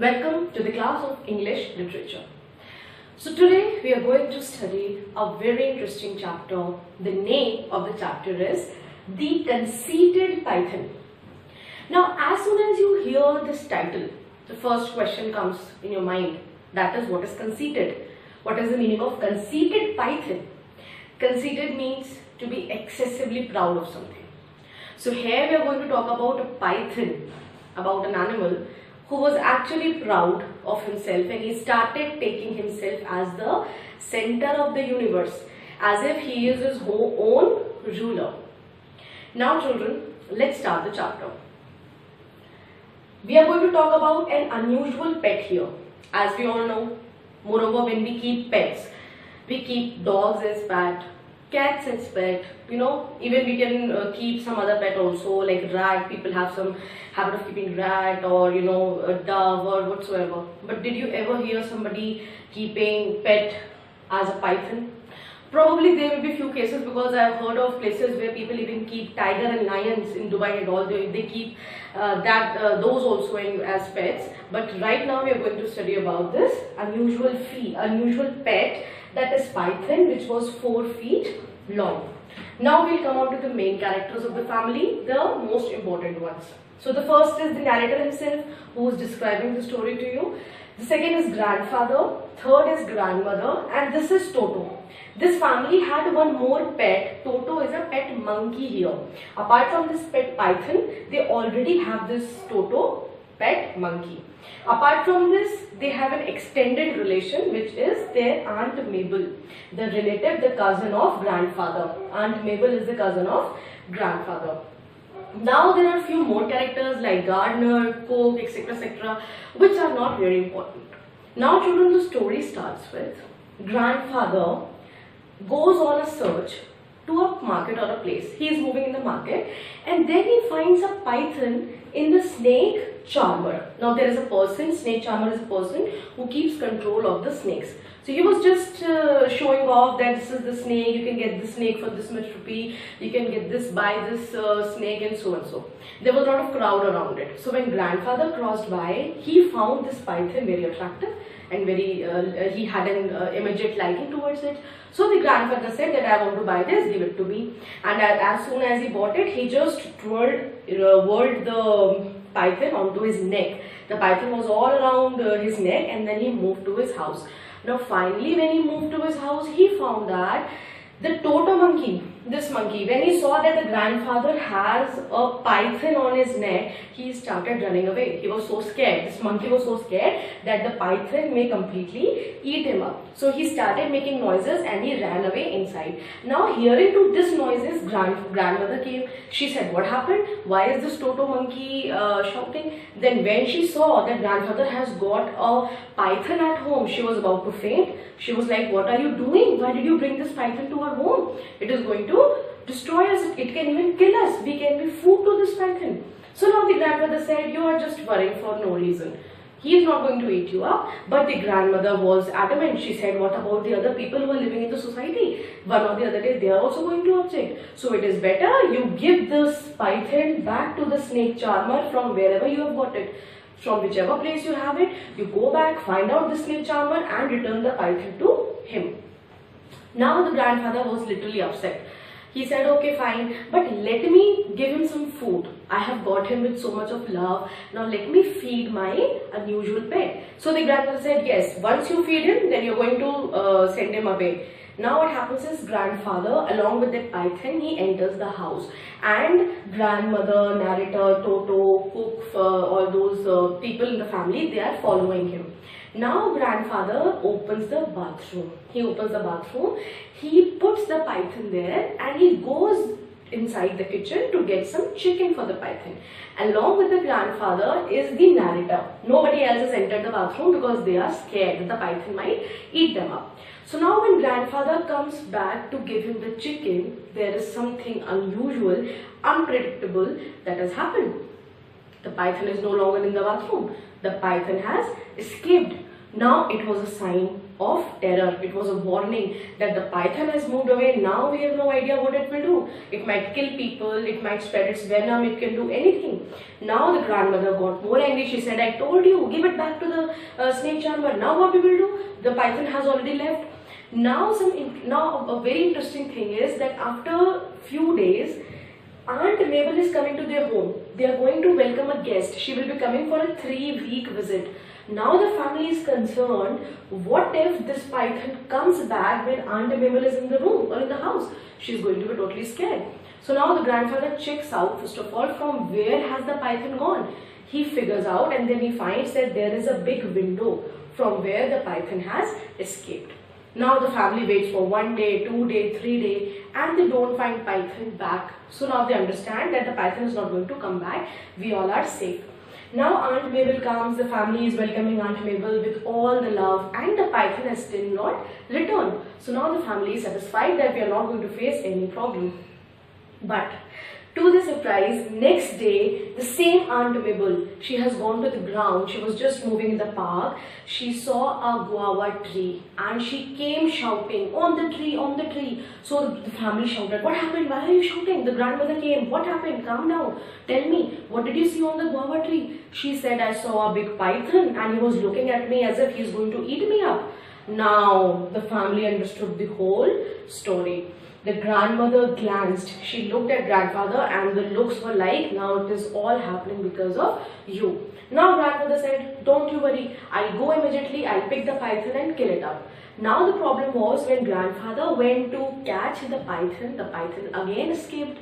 Welcome to the class of English Literature. So today we are going to study a very interesting chapter. The name of the chapter is The Conceited Python. Now as soon as you hear this title, the first question comes in your mind. That is, what is conceited? What is the meaning of conceited python? Conceited means to be excessively proud of something. So here we are going to talk about a python, about an animal who was actually proud of himself, and he started taking himself as the center of the universe, as if he is his own ruler. Now children, let's start the chapter. We are going to talk about an unusual pet here. As we all know, moreover, when we keep pets, we keep dogs as pet, cats as pet, even we can keep some other pet also, like rat. People have some habit of keeping rat, or a dove or whatsoever. But did you ever hear somebody keeping pet as a python? Probably there will be few cases, because I have heard of places where people even keep tiger and lions in Dubai and all. They keep those also as pets. But right now we are going to study about this unusual pet, that is python, which was 4 feet long. Now we'll come on to the main characters of the family, the most important ones. So the first is the narrator himself, who is describing the story to you. The second is grandfather, third is grandmother, and this is Toto. This family had one more pet. Toto is a pet monkey here. Apart from this pet python, they already have this Toto, pet monkey. Apart from this, they have an extended relation, which is their Aunt Mabel, the relative, the cousin of grandfather. Aunt Mabel is the cousin of grandfather. Now there are a few more characters like gardener, cook, etc., which are not very important. Now children, the story starts with grandfather goes on a search to a market or a place. He is moving in the market, and then he finds a python in the snake charmer. Now there is a person, snake charmer is a person who keeps control of the snakes. So he was just showing off that this is the snake, you can get this snake for this much rupee, you can get this, buy this snake, and so and so. There was a lot of crowd around it. So when grandfather crossed by, he found this python very attractive and very, he had an immediate liking towards it. So the grandfather said that I want to buy this, give it to me. And as soon as he bought it, he just whirled the python onto his neck. The python was all around his neck, and then he moved to his house. Now finally, when he moved to his house, he found that the Toto monkey, this monkey, when he saw that the grandfather has a python on his neck, he started running away. He was so scared. This monkey was so scared that the python may completely eat him up. So he started making noises and he ran away inside. Now hearing to this noises, grandmother came. She said, what happened? Why is this Toto monkey shouting? Then when she saw that grandfather has got a python at home, she was about to faint. She was like, what are you doing? Why did you bring this python to our home? It is going to destroy us. It can even kill us. We can be food to this python. So now the grandmother said, you are just worrying for no reason. He is not going to eat you up. But the grandmother was adamant. She said, what about the other people who are living in the society? One or the other day, they are also going to object. So it is better you give this python back to the snake charmer from wherever you have got it. From whichever place you have it, you go back, find out the snake charmer and return the python to him. Now the grandfather was literally upset. He said, okay, fine, but let me give him some food. I have got him with so much of love. Now let me feed my unusual pet. So the grandmother said, yes, once you feed him, then you're going to send him away. Now what happens is, grandfather along with that python, he enters the house, and grandmother, narrator, Toto, cook, all those people in the family, they are following him. Now grandfather opens the bathroom. He opens the bathroom, he puts the python there, and he goes inside the kitchen to get some chicken for the python. Along with the grandfather is the narrator. Nobody else has entered the bathroom because they are scared that the python might eat them up. So now when grandfather comes back to give him the chicken, there is something unusual, unpredictable that has happened. The python is no longer in the bathroom. The python has escaped Now it was a sign of terror. It was a warning that the python has moved away. Now we have no idea what it will do. It might kill people, it might spread its venom, it can do anything. Now the grandmother got more angry. She said, I told you, give it back to the snake charmer. Now what we will do? The python has already left. Now a very interesting thing is that after few days, Aunt Mabel is coming to their home. They are going to welcome a guest. She will be coming for a 3-week visit. Now the family is concerned, what if this python comes back when Aunt Mabel is in the room or in the house? She is going to be totally scared. So now the grandfather checks out, first of all, from where has the python gone. He figures out, and then he finds that there is a big window from where the python has escaped. Now the family waits for 1 day, 2 day, 3 day, and they don't find python back. So now they understand that the python is not going to come back. We all are safe. Now Aunt Mabel comes, the family is welcoming Aunt Mabel with all the love, and the python has still not returned. So now the family is satisfied that we are not going to face any problem. But to the surprise, next day, the same Aunt Mabel, she has gone to the ground. She was just moving in the park. She saw a guava tree and she came shouting, on the tree, on the tree. So the family shouted, what happened? Why are you shouting? The grandmother came. What happened? Calm down. Tell me, what did you see on the guava tree? She said, I saw a big python and he was looking at me as if he is going to eat me up. Now the family understood the whole story. The grandmother glanced. She looked at grandfather and the looks were like, now it is all happening because of you. Now grandmother said, don't you worry, I'll go immediately, I'll pick the python and kill it up. Now the problem was when grandfather went to catch the python again escaped.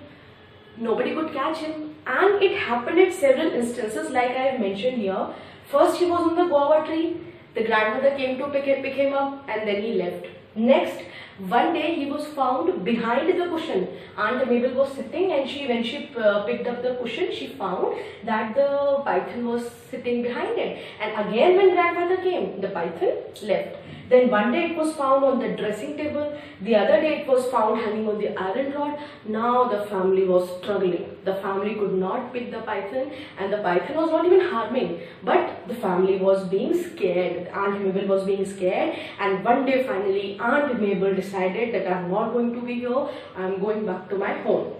Nobody could catch him, and it happened at several instances like I have mentioned here. First he was on the guava tree, the grandmother came to pick him up, and then he left. Next, one day he was found behind the cushion. Aunt Mabel was sitting, and when she picked up the cushion, she found that the python was sitting behind it. And again when grandfather came, the python left. Then one day it was found on the dressing table. The other day it was found hanging on the iron rod. Now the family was struggling. The family could not pick the python, and the python was not even harming. But the family was being scared. Aunt Mabel was being scared. And one day finally Aunt Mabel decided that I am not going to be here. I am going back to my home.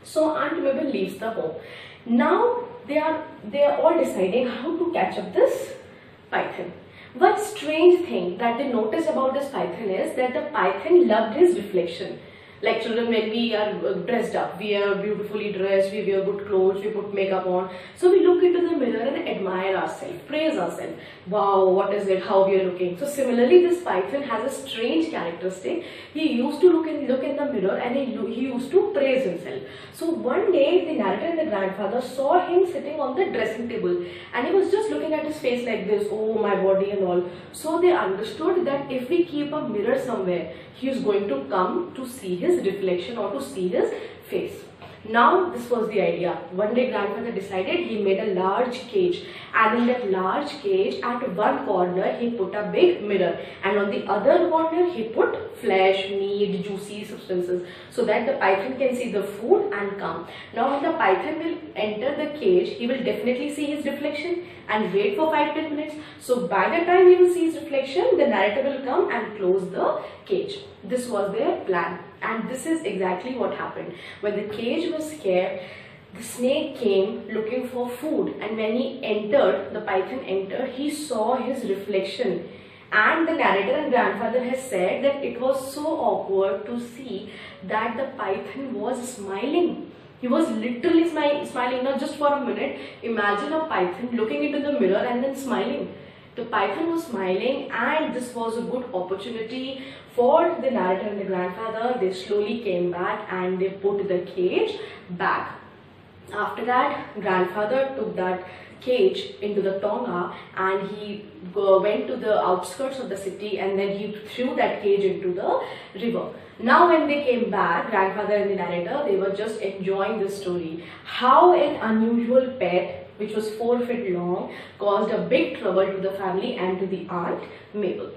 So Aunt Mabel leaves the home. Now they are all deciding how to catch up this python. One strange thing that they noticed about this python is that the python loved his reflection. Like children, when we are dressed up, we are beautifully dressed, we wear good clothes, we put makeup on. So we look into the mirror and admire ourselves, praise ourselves. Wow, what is it, how we are looking. So similarly, this python has a strange characteristic. He used to look in the mirror and he used to praise himself. So one day, the narrator and the grandfather saw him sitting on the dressing table, and he was just looking at his face like this, oh my body and all. So they understood that if we keep a mirror somewhere, he is going to come to see his reflection or to see his face. Now this was the idea. One day grandfather decided he made a large cage, and in that large cage at one corner he put a big mirror, and on the other corner he put flesh, meat, juicy substances, so that the python can see the food and come. Now when the python will enter the cage, he will definitely see his reflection and wait for 5-10 minutes. So by the time he will see his reflection, the narrator will come and close the cage. This was their plan. And this is exactly what happened. When the cage was scared, the snake came looking for food, and when he entered, the python entered, he saw his reflection. And the narrator and grandfather has said that it was so awkward to see that the python was smiling. He was literally smiling, not just for a minute. Imagine a python looking into the mirror and then smiling. The python was smiling, and this was a good opportunity for the narrator and the grandfather. They slowly came back and they put the cage back. After that, grandfather took that cage into the Tonga, and he went to the outskirts of the city, and then he threw that cage into the river. Now when they came back, grandfather and the narrator, they were just enjoying the story. How an unusual pet, which was 4 feet long, caused a big trouble to the family and to the Aunt Mabel.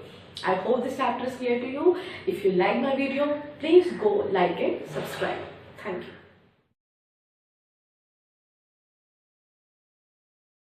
I hope this chapter is clear to you. If you like my video, please go like it, subscribe. Thank you.